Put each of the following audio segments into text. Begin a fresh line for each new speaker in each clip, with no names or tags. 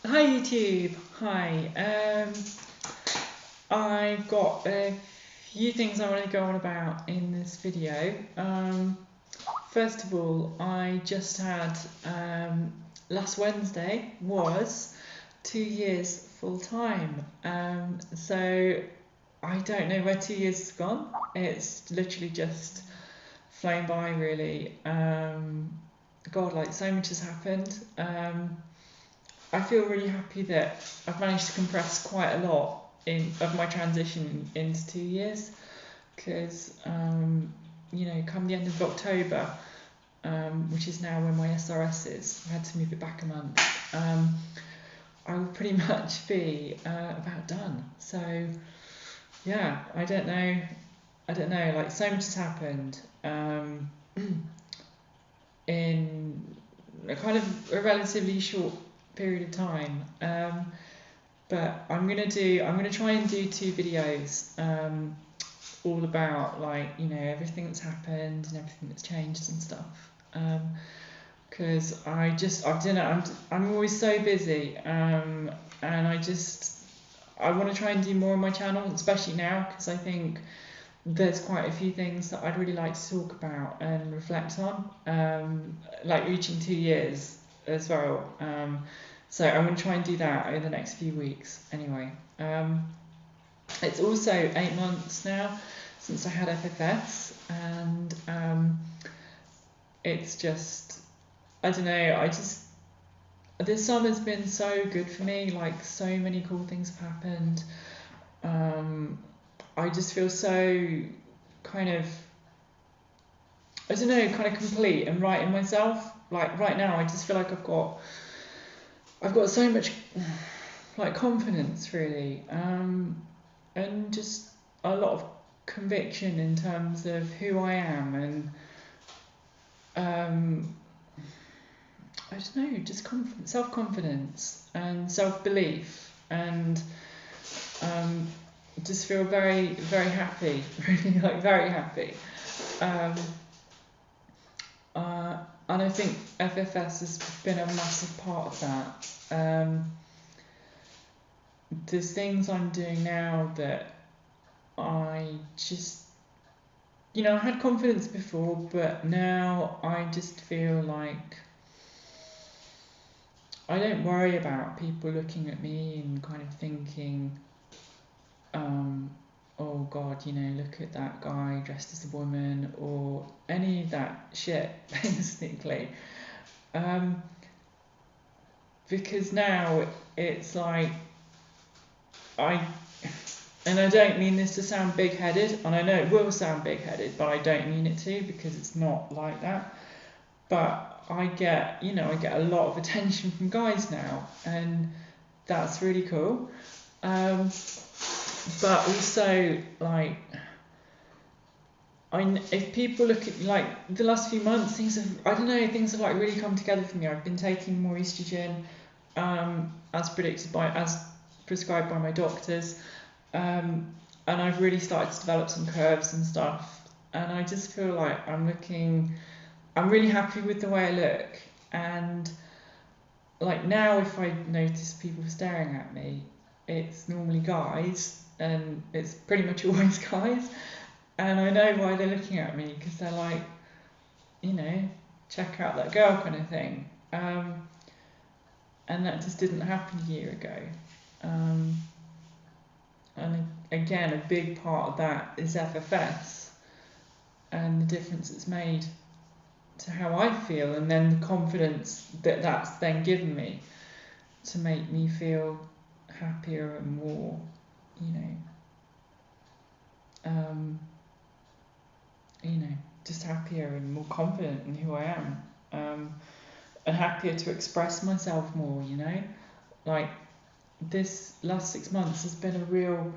Hi YouTube. Hi. I've got a few things I want to go on about in this video. First of all, I just had last Wednesday was 2 years full time. So I don't know where 2 years has gone. It's literally just flown by, really. God, like so much has happened. I feel really happy that I've managed to compress quite a lot of my transition into 2 years because, come the end of October, which is now when my SRS is, I had to move it back a month, I will pretty much be about done. So, yeah, I don't know, like so much has happened in a kind of a relatively short period of time. But I'm gonna try and do two videos, all about everything that's happened and everything that's changed and stuff. Because I don't know, I'm always so busy, and I want to try and do more on my channel, especially now because I think there's quite a few things that I'd really like to talk about and reflect on, like reaching 2 years as well. So I'm going to try and do that over the next few weeks anyway. It's also 8 months now since I had FFS, and it's just, I don't know, this summer's been so good for me, like so many cool things have happened. I just feel so kind of, I don't know, kind of complete and right in myself. Like right now, I just feel like I've got so much like confidence really, and just a lot of conviction in terms of who I am, and I don't know, just self-confidence and self-belief, and um, just feel very, very happy, really, like very happy. Um, and I think FFS has been a massive part of that. There's things I'm doing now that I just, I had confidence before, but now I just feel like I don't worry about people looking at me and kind of thinking, oh God, look at that guy dressed as a woman, or any of that shit, basically. Um, because now it's like, I, and I don't mean this to sound big-headed, and I know it will sound big-headed, but I don't mean it to, because it's not like that. But I get a lot of attention from guys now, and that's really cool. But also, like, if people look at like the last few months, things have like really come together for me. I've been taking more estrogen, as prescribed by my doctors, and I've really started to develop some curves and stuff. And I just feel like I'm really happy with the way I look. And like now, if I notice people staring at me, it's normally guys, and it's pretty much always guys. And I know why they're looking at me, because they're like, you know, check out that girl kind of thing. And that just didn't happen a year ago. And again, a big part of that is FFS and the difference it's made to how I feel, and then the confidence that that's then given me to make me feel happier and more, you know, just happier and more confident in who I am, and happier to express myself more. Like this last 6 months has been a real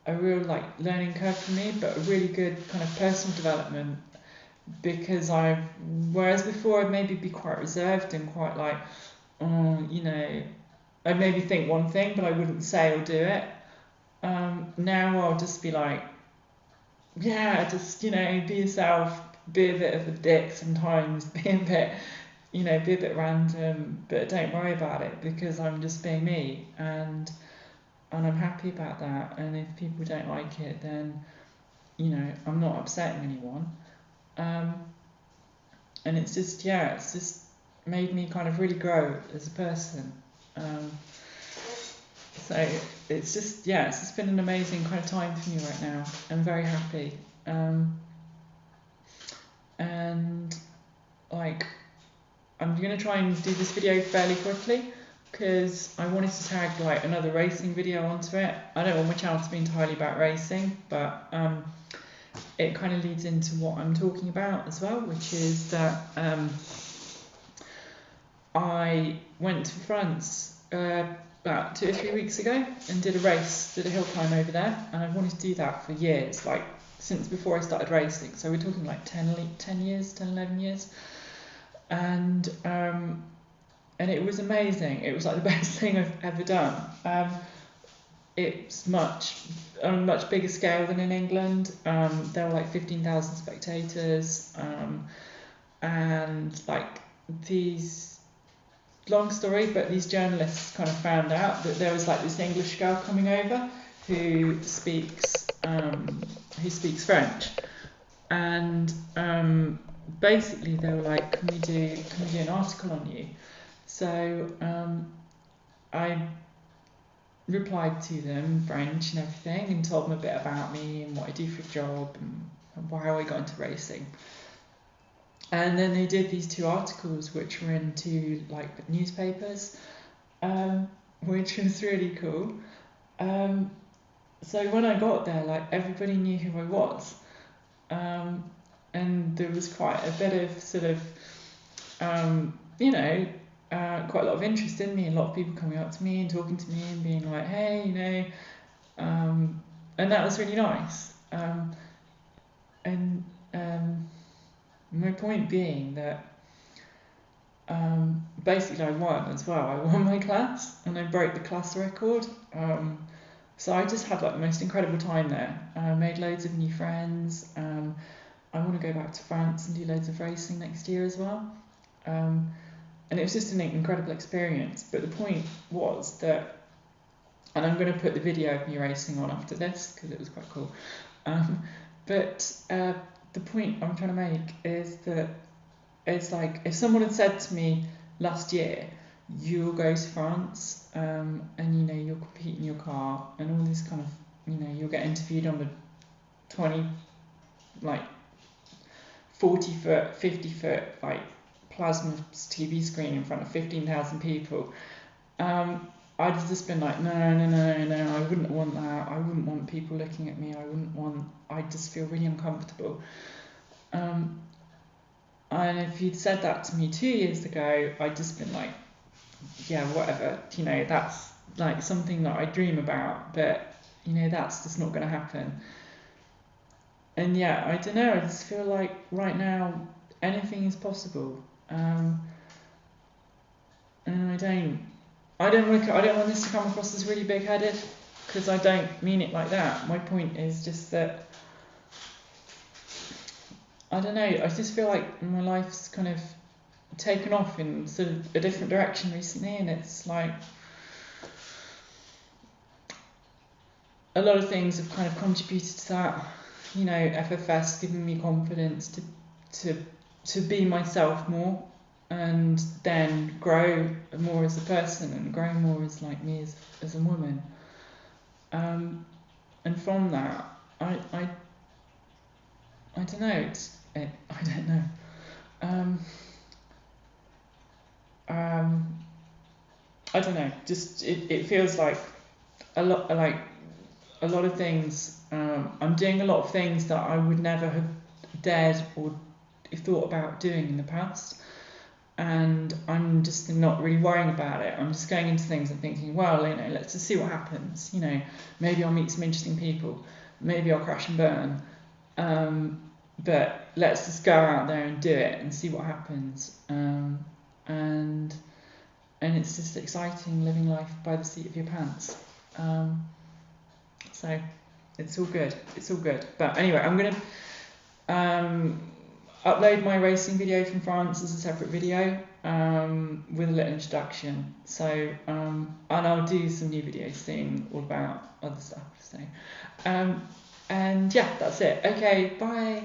like learning curve for me, but a really good kind of personal development, because whereas before I'd maybe be quite reserved and quite like, I'd maybe think one thing but I wouldn't say or do it. Now I'll just be like, yeah, just be yourself, be a bit of a dick sometimes, be a bit, you know, be a bit random, but don't worry about it because I'm just being me, and I'm happy about that. And if people don't like it, then, you know, I'm not upsetting anyone. And it's just, yeah, it's just made me kind of really grow as a person. So it's just, yeah, it's just been an amazing kind of time for me right now. I'm very happy. And like, I'm going to try and do this video fairly quickly because I wanted to tag like another racing video onto it. I don't want my channel to be entirely about racing, but it kind of leads into what I'm talking about as well, which is that I went to France about 2 or 3 weeks ago and did a hill climb over there, and I've wanted to do that for years, like since before I started racing. So we're talking like 10 years, 11 years. And it was amazing. It was like the best thing I've ever done. It's on a much bigger scale than in England. There were like 15,000 spectators, and like these, long story, but these journalists kind of found out that there was like this English girl coming over who speaks French, and basically they were like, can we do an article on you? So I replied to them in French and everything, and told them a bit about me and what I do for a job and how I got into racing. And then they did these 2 articles which were in 2 like newspapers, which was really cool. So when I got there, like everybody knew who I was, and there was quite a bit of sort of, you know, quite a lot of interest in me. A lot of people coming up to me and talking to me and being like, hey, you know, and that was really nice. And my point being that basically I won as well. I won my class and I broke the class record. So I just had like the most incredible time there. Made loads of new friends. I want to go back to France and do loads of racing next year as well. And it was just an incredible experience. But the point was that, and I'm going to put the video of me racing on after this because it was quite cool. But the point I'm trying to make is that it's like if someone had said to me last year, you'll go to France, and you know you'll compete in your car and all this kind of, you know, you'll get interviewed on the 20, like 40 foot, 50 foot, like plasma TV screen in front of 15,000 people. I'd have just been like, no, I wouldn't want that. I wouldn't want people looking at me. I'd just feel really uncomfortable. And if you'd said that to me 2 years ago, I'd just been like, yeah, whatever, you know, that's like something that I dream about, but you know, that's just not going to happen. And yeah, I don't know, I just feel like right now anything is possible. And I don't want this to come across as really big-headed, because I don't mean it like that. My point is just that, I don't know, I just feel like my life's kind of taken off in sort of a different direction recently, and it's like a lot of things have kind of contributed to that. You know, FFS giving me confidence to be myself more, and then grow more as a person and grow more as like me as a woman. And from that, I don't know. I don't know. I don't know. Just it feels like a lot of things. I'm doing a lot of things that I would never have dared or thought about doing in the past, and I'm just not really worrying about it. I'm just going into things and thinking, well, you know, let's just see what happens. You know, maybe I'll meet some interesting people. Maybe I'll crash and burn. But let's just go out there and do it and see what happens. And it's just exciting living life by the seat of your pants. So it's all good. But anyway, I'm going to upload my racing video from France as a separate video. with a little introduction. So, and I'll do some new videos soon all about other stuff. So, and yeah, that's it. Okay, bye.